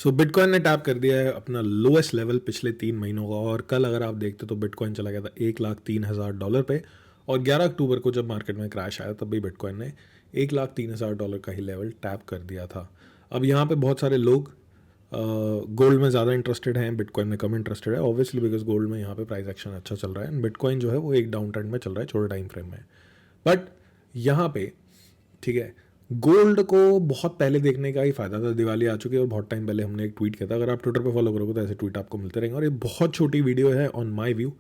सो bitcoin ने tap कर दिया है अपना लोएस्ट लेवल पिछले 3 महीनों का। और कल अगर आप देखते तो बिटकॉइन चला गया था $1,03,000 पे। और 11 अक्टूबर को जब मार्केट में क्रैश आया तब भी बिटकॉइन ने $1,03,000 का ही लेवल टैप कर दिया था। अब यहाँ पे बहुत सारे लोग गोल्ड में ज़्यादा इंटरेस्टेड हैं, बिटकॉइन में कम इंटरेस्टेड है, ऑब्वियसली बिकॉज गोल्ड में यहाँ पे प्राइस एक्शन अच्छा चल रहा है एंड बिटकॉइन जो है वो एक डाउन ट्रेंड में चल रहा है छोटे टाइम फ्रेम में। बट यहाँ पे ठीक है, गोल्ड को बहुत पहले देखने का ही फायदा था। दिवाली आ चुकी है और बहुत टाइम पहले हमने एक ट्वीट किया था, अगर आप ट्विटर पे फॉलो करोगे तो ऐसे ट्वीट आपको मिलते रहेंगे। और ये बहुत छोटी वीडियो है on my view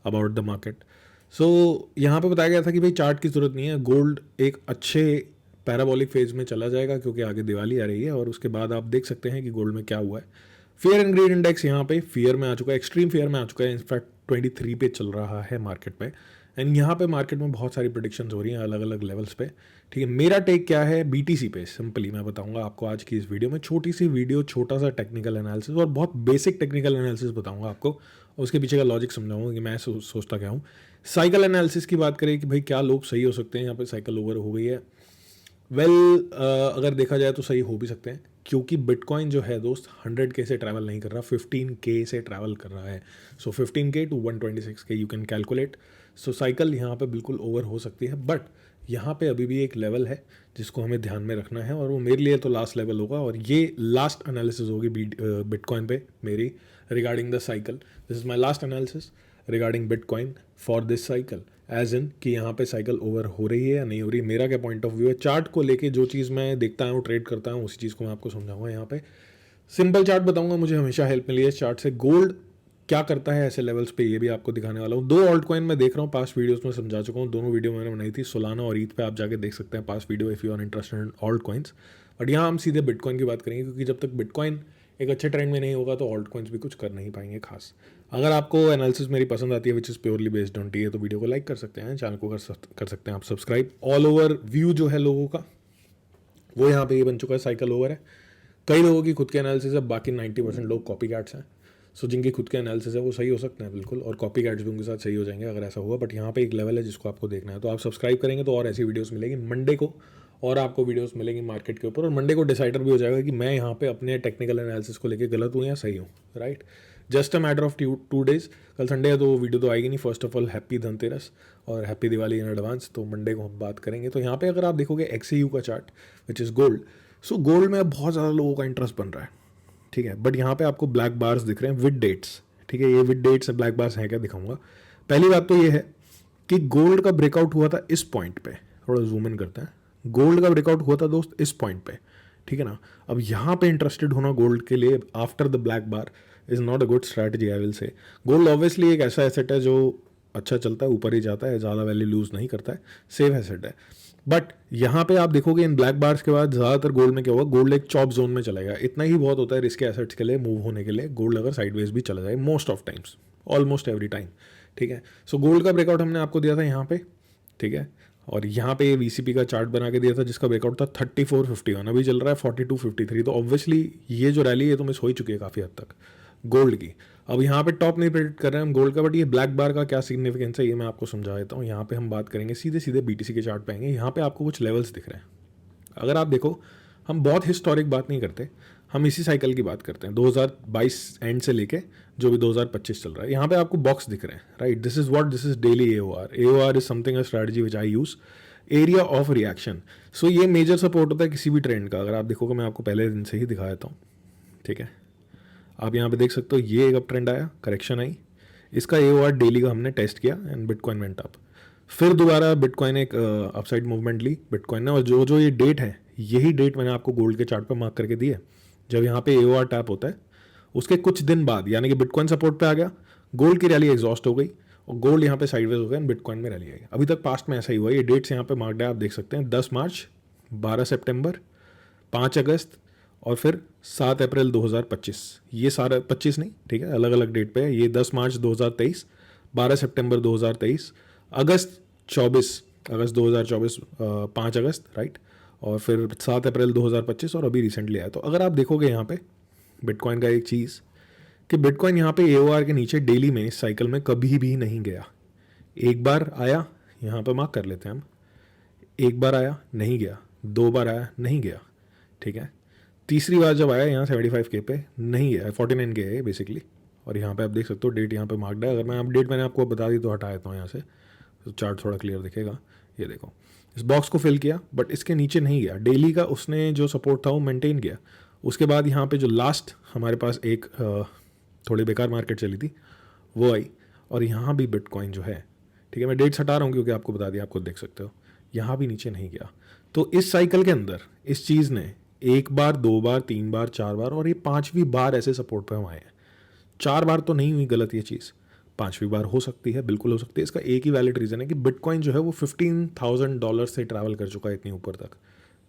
about the market. So यहाँ पे बताया गया था कि भाई चार्ट की जरूरत नहीं है, गोल्ड एक अच्छे पैराबोलिक फेज में चला जाएगा क्योंकि आगे दिवाली आ रही है। और उसके बाद आप देख सकते हैं कि गोल्ड में क्या हुआ है। फियर एंड ग्रीड इंडेक्स यहाँ पे फियर में आ चुका है, एक्सट्रीम फियर में आ चुका है, इनफैक्ट 23 पे चल रहा है मार्केट में। एंड यहाँ पे मार्केट में बहुत सारी प्रेडिक्शंस हो रही हैं अलग अलग लेवल्स पे। ठीक है, मेरा टेक क्या है बीटीसी पे, सिंपली मैं बताऊंगा आपको आज की इस वीडियो में। छोटी सी वीडियो, छोटा सा टेक्निकल एनालिसिस और बहुत बेसिक टेक्निकल एनालिसिस बताऊंगा आपको और उसके पीछे का लॉजिक समझाऊंगा कि मैं सोचता क्या हूँ। साइकिल एनालिसिस की बात करें कि भाई क्या लोग सही हो सकते हैं, यहाँ पे साइकिल ओवर हो गई है। अगर देखा जाए तो सही हो भी सकते हैं क्योंकि बिटकॉइन जो है दोस्त 100K से ट्रैवल नहीं कर रहा, 15K से ट्रैवल कर रहा है। So 15K to 126K you can calculate. So cycle यहाँ पे बिल्कुल ओवर हो सकती है, बट यहाँ पे अभी भी एक लेवल है जिसको हमें ध्यान में रखना है और वो मेरे लिए तो लास्ट लेवल होगा। और ये लास्ट एनालिसिस होगी बिटकॉइन पे मेरी regarding the cycle. This is my last analysis regarding bitcoin for this cycle, as in कि यहाँ पे साइकिल ओवर हो रही है या नहीं हो रही। मेरा क्या पॉइंट ऑफ व्यू है चार्ट को लेके, जो चीज़ मैं देखता हूँ ट्रेड करता हूँ उसी चीज़ को मैं आपको समझाऊंगा। यहाँ पे सिंपल चार्ट बताऊंगा, मुझे हमेशा हेल्प मिली है इस चार्ट से। गोल्ड क्या करता है ऐसे लेवल्स पे ये भी आपको दिखाने वाला हूँ। 2 ऑल्ट कॉइन मैं देख रहा हूँ, पास्ट वीडियोस में समझा चुका हूँ, दोनों वीडियो मैंने बनाई थी, सोलाना और ईथ पे आप जाके देख सकते हैं past video if you are interested in alt coins. But यहाँ हम सीधे बिटकॉइन की बात करेंगे क्योंकि जब तक बिटकॉइन एक अच्छे ट्रेंड में नहीं होगा तो ऑल्ट कॉइन्स भी कुछ कर नहीं पाएंगे खास। अगर आपको एनालिसिस मेरी पसंद आती है which is purely based on T, तो वीडियो को लाइक कर सकते हैं, चैनल को कर सकते हैं आप सब्सक्राइब। ऑल ओवर व्यू जो है लोगों का वो यहाँ पे ये बन चुका है, साइकिल ओवर है। कई लोगों की खुद के एनालिसिस है, बाकी 90% लोग कॉपी कैट्स हैं। सो जिनकी खुद के एनालिसिस है वो सही हो सकते हैं बिल्कुल, और कॉपी कैट्स भी उनके साथ सही हो जाएंगे अगर ऐसा हुआ। बट यहाँ पे एक लेवल है जिसको आपको देखना है, तो आप सब्सक्राइब करेंगे तो और ऐसी वीडियोस मिलेगी मंडे को, और आपको वीडियोस मिलेंगी मार्केट के ऊपर। और मंडे को डिसाइडर भी हो जाएगा कि मैं यहाँ पे अपने टेक्निकल एनालिसिस को लेकर गलत हूँ या सही हूँ, right. Just a matter of 2 days। कल संडे है तो वीडियो तो आएगी नहीं। First of all happy Dhanteras और हैप्पी दिवाली इन एडवांस। तो मंडे को हम बात करेंगे। तो यहाँ पे अगर आप देखोगे XAU का chart which is gold, so gold में अब बहुत ज़्यादा लोगों का इंटरेस्ट बन रहा है, ठीक है। बट यहाँ पे आपको ब्लैक बार्स दिख रहे हैं विद डेट्स, ठीक है। ये विद डेट्स है, ब्लैक बार्स हैं क्या दिखाऊंगा। पहली बात तो ये है कि गोल्ड का ब्रेकआउट हुआ था इस पॉइंट पे, थोड़ा जूम इन करते हैं। गोल्ड का ब्रेकआउट हुआ था दोस्त इस पॉइंट पे, ठीक है ना। अब यहाँ पे इंटरेस्टेड होना गोल्ड के लिए after the black bar is not a good strategy I will say. Gold obviously एक ऐसा एसेट है जो अच्छा चलता है, ऊपर ही जाता है, ज़्यादा वैल्यू लूज नहीं करता है, सेफ एसेट है। बट यहाँ पे आप देखोगे इन ब्लैक बार्स के बाद ज़्यादातर गोल्ड में क्या होगा, गोल्ड एक चॉप जोन में चलेगा। इतना ही बहुत होता है रिस्क एसेट्स के लिए मूव होने के लिए, गोल्ड अगर साइडवेज भी चला जाए most of times, almost every time, ठीक है। सो गोल्ड का ब्रेकआउट हमने आपको दिया था यहाँ पे, ठीक है। और यहाँ पे VCP का चार्ट बना के दिया था जिसका ब्रेकआउट था 3451, अभी चल रहा है 4253। तो ऑब्वियसली ये जो रैली है तो मिस हो ही चुकी है काफ़ी हद तक गोल्ड की। अब यहाँ पे टॉप नहीं प्रेडिक्ट कर रहे हैं हम गोल्ड का, बट ये ब्लैक बार का क्या सिग्निफिकेंस है ये मैं आपको समझा देता हूँ। यहाँ पे हम बात करेंगे सीधे सीधे BTC के चार्ट पे आएंगे। यहाँ पे आपको कुछ लेवल्स दिख रहे हैं। अगर आप देखो, हम बहुत हिस्टोरिक बात नहीं करते, हम इसी साइकिल की बात करते हैं 2022 एंड से लेके जो भी 2025 चल रहा है। यहाँ पे आपको बॉक्स दिख रहे हैं, right. This is daily AOR is something a strategy which I use, area of reaction. So ये मेजर सपोर्ट होता है किसी भी ट्रेंड का। अगर आप देखोगे मैं आपको पहले दिन से ही दिखा देता हूँ, ठीक है। आप यहाँ पे देख सकते हो ये एक अप ट्रेंड आया, करेक्शन आई, इसका AOR डेली का हमने टेस्ट किया एंड बिटकॉइन वेंट अप। फिर दोबारा बिटकॉइन एक अपसाइड मूवमेंट ली बिटकॉइन ने, और जो जो ये डेट है यही डेट मैंने आपको गोल्ड के चार्ट पे मार्क करके दी है। जब यहाँ पे AOR टैप होता है उसके कुछ दिन बाद, यानी कि बिटकॉइन सपोर्ट पे आ गया, गोल्ड की रैली एग्जॉस्ट हो गई और गोल्ड यहाँ पे साइडवेज हो गया एंड बिटकॉइन में रैली आई। अभी तक पास्ट में ऐसा ही हुआ। ये डेट्स यहाँ पे मार्क्ड है, आप देख सकते हैं 10 मार्च, 12 सितंबर, 5 अगस्त और फिर 7 अप्रैल 2025। ये सारा 25 नहीं, ठीक है, अलग अलग डेट पे है। ये 10 मार्च 2023, 12 सितंबर 2023, अगस्त 2024, 5 अगस्त, राइट, और फिर 7 अप्रैल 2025 और अभी रिसेंटली आया। तो अगर आप देखोगे यहाँ पे बिटकॉइन का एक चीज़ कि बिटकॉइन यहाँ पे AOR के नीचे डेली में इस साइकिल में कभी भी नहीं गया। एक बार आया, यहाँ पे मार्क कर लेते हैं हम, एक बार आया नहीं गया, 2 बार आया नहीं गया, ठीक है, तीसरी बार जब आया यहाँ 75K पे नहीं है, 49K है बेसिकली, और यहाँ पे आप देख सकते हो डेट यहाँ पे मार्क्ड है। अगर मैं अपडेट मैंने आपको बता दी तो हटा देता हूँ यहाँ से, तो चार्ट थोड़ा क्लियर दिखेगा। ये देखो, इस बॉक्स को फिल किया बट इसके नीचे नहीं गया, डेली का उसने जो सपोर्ट था वो मेंटेन किया। उसके बाद यहाँ पे जो लास्ट हमारे पास एक थोड़ी बेकार मार्केट चली थी वो आई, और यहाँ भी बिटकॉइन जो है, ठीक है मैं डेट्स हटा रहा हूँ क्योंकि आपको बता दिया, आप खुद देख सकते हो, यहाँ भी नीचे नहीं गया। तो इस साइकिल के अंदर इस चीज़ ने एक बार, दो बार, तीन बार, चार बार, और ये पांचवी बार ऐसे सपोर्ट पे हम आए हैं। चार बार तो नहीं हुई गलत ये चीज़, पांचवी बार हो सकती है, बिल्कुल हो सकती है। इसका एक ही वैलिड रीज़न है कि बिटकॉइन जो है वो $15,000 से ट्रैवल कर चुका है इतनी ऊपर तक,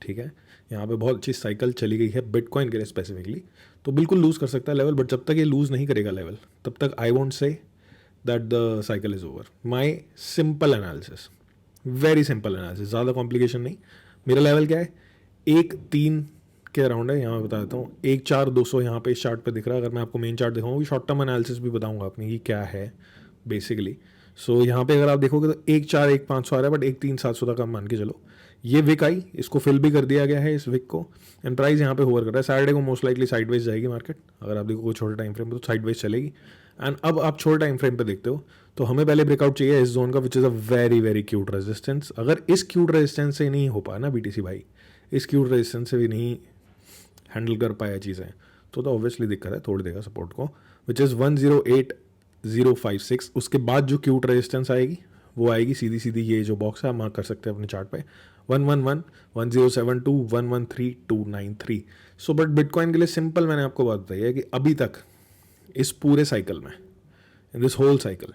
ठीक है। यहाँ पे बहुत अच्छी साइकिल चली गई है बिटकॉइन के लिए स्पेसिफिकली, तो बिल्कुल लूज़ कर सकता है लेवल, बट जब तक ये लूज़ नहीं करेगा लेवल तब तक I won't say that the cycle is over. My simple analysis, very simple analysis, ज़्यादा कॉम्प्लिकेशन नहीं। मेरा लेवल क्या है, 1-3 के अराउंड है। यहाँ मैं बता देता हूँ 1-4-200 यहाँ पे इस चार्ट पे दिख रहा है। अगर मैं आपको मेन चार्ट दिखाऊंगा, शॉर्ट टर्म एनालिसिस भी बताऊंगा अपनी कि क्या है बेसिकली। सो यहाँ पे अगर आप देखोगे तो 1-4-1-500 आ रहा है, बट 1-3-700 तक आप मान के चलो। ये विक आई, इसको फिल भी कर दिया गया है इस विक को, एंड प्राइस यहाँ पे होवर कर रहा है। सैटरडे को मोस्ट लाइकली साइडवेज जाएगी मार्केट, अगर आप देखोगे छोटे टाइम फ्रेम पे तो साइडवेज चलेगी। एंड अब आप छोटे टाइम फ्रेम पे देखते हो तो हमें पहले ब्रेकआउट चाहिए इस जोन का, which is a very very cute resistance. अगर इस क्यूट रेजिस्टेंस से नहीं हो पाया ना बीटीसी भाई, इस क्यूट रेजिस्टेंस से भी नहीं हैंडल कर पाया चीज़ें, तो ऑब्वियसली दिक्कत है, तोड़ देगा सपोर्ट को, विच इज़ 108,056। उसके बाद जो क्यूट रेजिस्टेंस आएगी वो आएगी सीधी सीधी, ये जो बॉक्स है आप मार्क कर सकते हैं अपने चार्ट पे, 111, 1072, 113293। सो बट बिटकॉइन के लिए सिंपल मैंने आपको बात बताई है कि अभी तक इस पूरे साइकिल में, इन दिस होल साइकिल,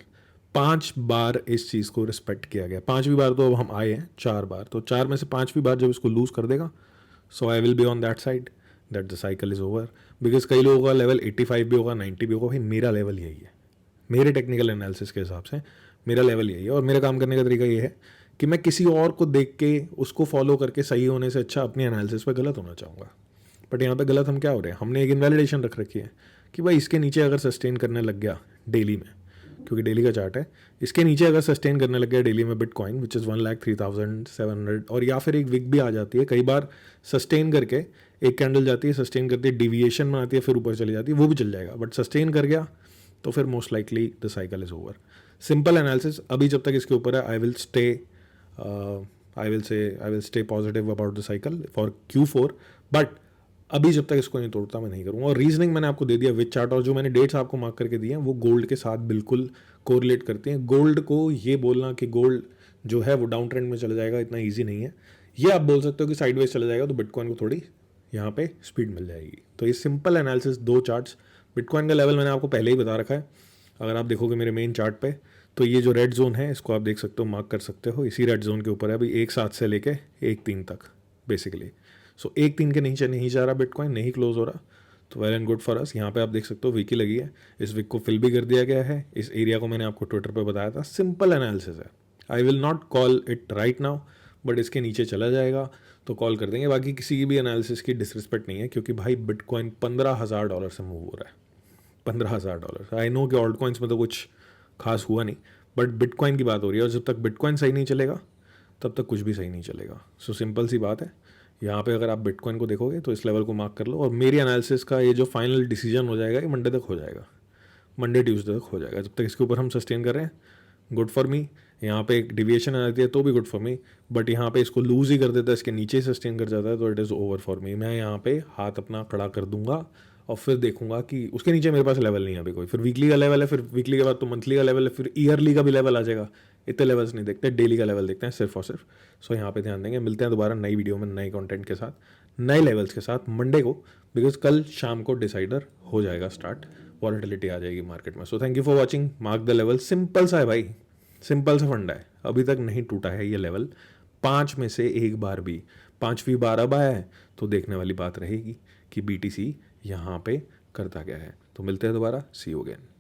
5 बार इस चीज़ को रिस्पेक्ट किया गया। 5वीं बार तो अब हम आए हैं 4 बार, तो 4 में से 5वीं बार जब इसको लूज़ कर देगा, so I will be on that side that the cycle is over. Because कई लोगों का लेवल 85 भी होगा, 90 भी होगा, भाई मेरा लेवल यही है, मेरे टेक्निकल एनालिसिस के हिसाब से मेरा लेवल यही है। और मेरा काम करने का तरीका ये है कि मैं किसी और को देख के उसको फॉलो करके सही होने से अच्छा अपनी एनालिसिस पे गलत होना चाहूँगा। बट यहाँ पे गलत हम क्या हो रहे हैं, हमने एक इनवैलिडेशन रख रखी है कि भाई इसके नीचे अगर सस्टेन करने लग गया डेली में, क्योंकि डेली का चार्ट है, इसके नीचे अगर सस्टेन करने लग गया डेली में बिटकॉइन, विच इज़ 1,03,700, और या फिर एक विक भी आ जाती है, कई बार सस्टेन करके एक कैंडल जाती है, सस्टेन करती है, डिविएशन बनाती है, फिर ऊपर चली जाती है, वो भी चल जाएगा, बट सस्टेन कर गया तो फिर most likely the cycle is over. Simple analysis, अभी जब तक इसके ऊपर है I will stay positive about the cycle for Q4, but अभी जब तक इसको नहीं तोड़ता मैं नहीं करूँगा। और रीजनिंग मैंने आपको दे दिया विद चार्ट, और जो मैंने डेट्स आपको मार्क करके दिए हैं वो गोल्ड के साथ बिल्कुल कोरिलेट करते हैं। गोल्ड को ये बोलना कि गोल्ड जो है वो डाउन ट्रेंड में चला जाएगा इतना ईजी नहीं है। ये आप बोल सकते हो कि साइडवेज चला जाएगा तो बिटकॉइन को थोड़ी यहाँ पे स्पीड मिल जाएगी। तो ये सिंपल एनालिसिस, 2 चार्ट्स, बिटकॉइन का लेवल मैंने आपको पहले ही बता रखा है। अगर आप देखोगे मेरे मेन चार्ट पे तो ये जो रेड जोन है इसको आप देख सकते हो, मार्क कर सकते हो, इसी रेड जोन के ऊपर है अभी 1-7 से लेके 1-3 तक बेसिकली। सो 1-3 के नीचे नहीं जा रहा बिटकॉइन, नहीं क्लोज हो रहा, तो well and good for us. यहाँ पे आप देख सकते हो विक लगी है, इस विक को फिल भी कर दिया गया है। इस एरिया को मैंने आपको ट्विटर पे बताया था, सिंपल एनालिसिस है। I will not call it right now, but इसके नीचे चला जाएगा तो कॉल कर देंगे। बाकी किसी की भी एनालिसिस की डिसरिस्पेक्ट नहीं है, क्योंकि भाई बिटकॉइन $15,000 से मूव हो रहा है, $15,000। आई नो कि ऑल्ट कॉइन्स में तो कुछ खास हुआ नहीं, बट बिटकॉइन की बात हो रही है, और जब तक बिटकॉइन सही नहीं चलेगा तब तक कुछ भी सही नहीं चलेगा। सो सिंपल सी बात है, यहाँ पे अगर आप बिटकॉइन को देखोगे तो इस लेवल को मार्क कर लो, और मेरी एनालिसिस का ये जो फाइनल डिसीजन हो जाएगा ये मंडे तक हो जाएगा, मंडे ट्यूसडे तक हो जाएगा। जब तक इसके ऊपर हम सस्टेन कर रहे हैं, गुड फॉर मी। यहाँ पे एक डिविएशन आ जाती है तो भी गुड फॉर मी, बट यहाँ पे इसको लूज ही कर देता है, इसके नीचे सस्टेन कर जाता है तो it is over for me. मैं यहाँ पे हाथ अपना खड़ा कर दूंगा और फिर देखूंगा कि उसके नीचे मेरे पास लेवल नहीं है अभी कोई। फिर वीकली का लेवल है, फिर वीकली के बाद तो मंथली का लेवल है, फिर ईयरली का भी लेवल आ जाएगा। इतने लेवल्स नहीं देखते, डेली का लेवल देखते हैं सिर्फ और सिर्फ। सो यहाँ पे ध्यान देंगे। मिलते हैं दोबारा नई वीडियो में, नए कंटेंट के साथ, नए लेवल्स के साथ मंडे को, बिकॉज कल शाम को डिसाइडर हो जाएगा स्टार्ट, वॉलेटिलिटी आ जाएगी मार्केट में। So thank you for watching, mark the level. Simple सा है भाई, सिंपल सा फंडा है, अभी तक नहीं टूटा है ये लेवल 5 में से एक बार भी। 5वीं बार अब आया है तो देखने वाली बात रहेगी कि BTC यहाँ पे करता क्या है। तो मिलते हैं दोबारा, सी यू अगेन।